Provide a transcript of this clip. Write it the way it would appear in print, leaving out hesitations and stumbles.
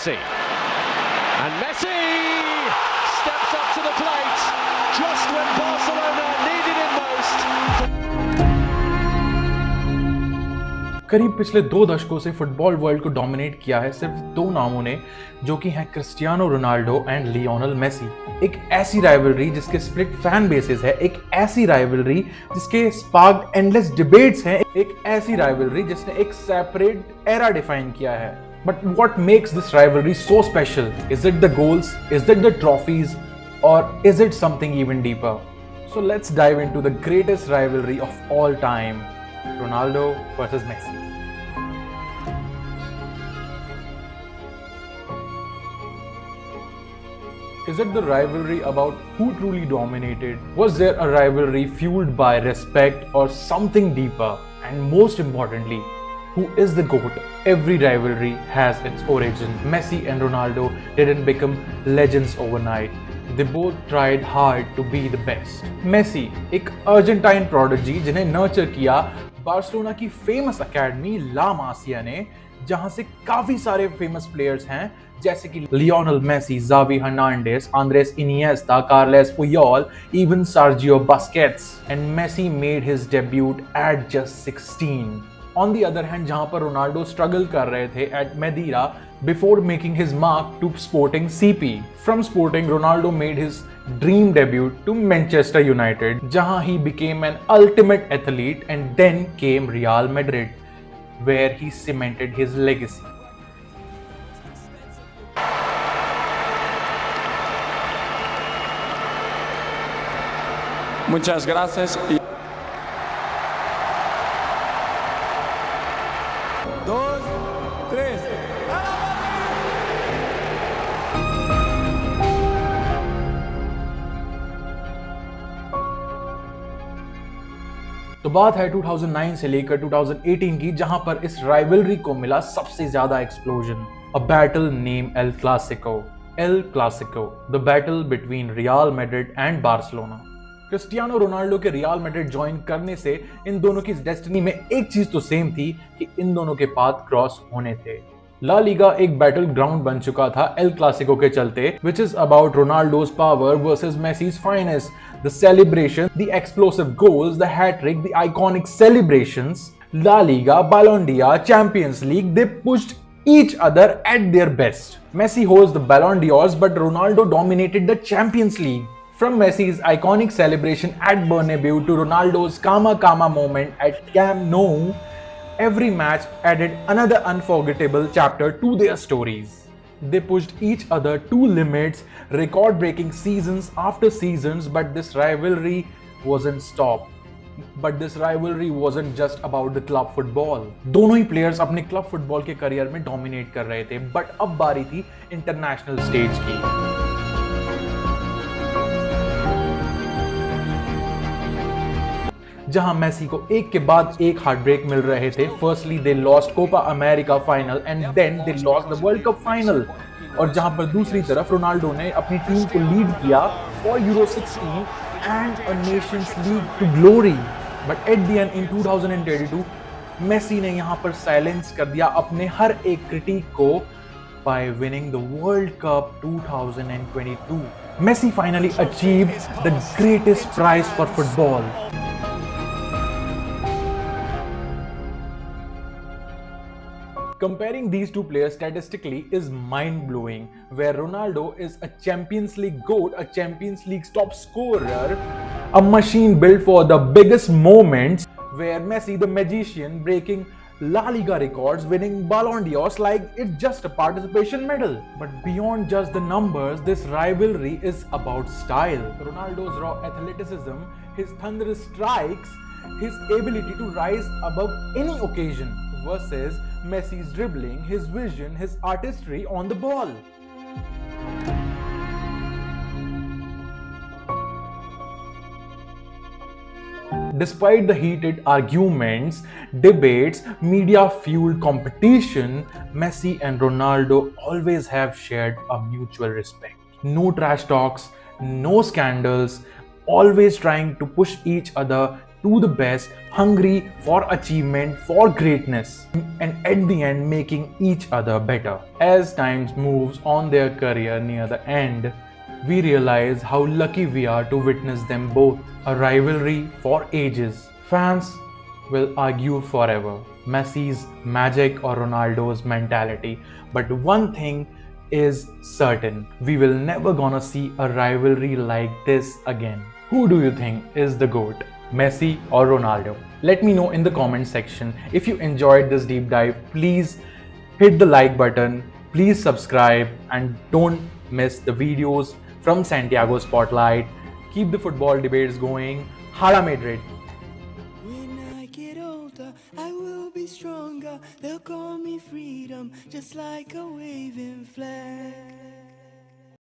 Messi. And Messi steps up to the plate just when Barcelona needed him most. करीब पिछले 2 दशकों से football world को dominate किया है सिर्फ 2 नामों ने, जो कि हैं Cristiano Ronaldo and Lionel Messi. एक ऐसी राइवलरी जिसके स्प्लिट फैन बेसेस है, एक ऐसी राइवलरी जिसके स्पार्क्ड एंडलेस डिबेट्स हैं, एक ऐसी राइवलरी जिसने एक सेपरेट एरा डिफाइन किया है। But what makes this rivalry so special? Is it the goals, is it the trophies, or is it something even deeper? So let's dive into the greatest rivalry of all time, Ronaldo versus Messi. Is it the rivalry about who truly dominated? Was there a rivalry fueled by respect or something deeper? And most importantly, who is the GOAT? Every rivalry has its origin. Messi and Ronaldo didn't become legends overnight. They both tried hard to be the best. Messi, एक Argentine prodigy जिन्हें nurture किया Barcelona की famous academy ला मासिया ने, जहां से काफी सारे famous players हैं जैसे कि Lionel Messi, Xavi Hernandez, Andres Iniesta, Carles Puyol, even Sergio Busquets. And Messi made his debut at just 16. On the other hand, जहां पर रोनाल्डो स्ट्रगल कर रहे थे at Madeira before making his mark to Sporting CP. From Sporting, Ronaldo made his dream debut to Manchester United, jahan he became an ultimate athlete, and then came Real Madrid, where he cemented his legacy. Muchas gracias. 2, 3. तो बात है 2009 से लेकर 2018 की, जहां पर इस rivalry को मिला सबसे ज्यादा explosion. A battle name El Clasico. El Clasico, the battle between real Madrid and Barcelona. Cristiano Ronaldo के रियल मैड्रिड ज्वाइन करने से इन दोनों की डेस्टिनी में एक चीज तो सेम थी कि इन दोनों के पाथ क्रॉस होने थे। ला लीगा एक बैटल ग्राउंड बन चुका था एल क्लासिको के चलते, which is about Ronaldo's power versus Messi's finesse, the celebration, the explosive goals, the hat-trick, the iconic celebrations. La Liga, Ballon d'Or, Champions League, they pushed each other at their best. Messi holds the Ballon d'Ors, but Ronaldo dominated the Champions League. From Messi's iconic celebration at Bernabeu to Ronaldo's Kama Kama moment at Camp Nou, every match added another unforgettable chapter to their stories. They pushed each other to limits, record-breaking seasons after seasons, but this rivalry wasn't stopped. But this rivalry wasn't just about the club football. दोनों ही players अपने club football के career में dominate कर रहे थे, but अब बारी थी इंटरनेशनल स्टेज की। जहां मेसी को एक के बाद एक हार्ट ब्रेक मिल रहे थे। Firstly they lost Copa America final and then they lost the world cup final. और जहां पर दूसरी तरफ रोनाल्डो ने अपनी टीम को लीड किया for Euro 16 and a nations league to glory. But at the end in 2022 Messi ने यहां पर साइलेंस कर दिया अपने हर एक क्रिटिक को by winning the World Cup 2022. Messi finally achieved the greatest prize for football. Comparing these two players statistically is mind-blowing, where Ronaldo is a Champions League GOAT, a Champions League top scorer, a machine built for the biggest moments, where Messi, the magician, breaking La Liga records, winning Ballon d'Ors like it's just a participation medal. But beyond just the numbers, this rivalry is about style. Ronaldo's raw athleticism, his thunderous strikes, his ability to rise above any occasion, versus Messi's dribbling, his vision, his artistry on the ball. Despite the heated arguments, debates, media-fueled competition, Messi and Ronaldo always have shared a mutual respect. No trash talks, no scandals, always trying to push each other to the best, hungry for achievement, for greatness, and at the end making each other better. As time moves on their career near the end, we realize how lucky we are to witness them both. A rivalry for ages. Fans will argue forever Messi's magic or Ronaldo's mentality, but one thing is certain, we will never gonna see a rivalry like this again. Who do you think is the GOAT, Messi or Ronaldo? Let me know in the comment section. If you enjoyed this deep dive, please hit the like button, please subscribe, and don't miss the videos from Santiago Spotlight. Keep the football debates going. Hala Madrid! When I get older, I will be stronger. They'll call me freedom, just like a waving flag.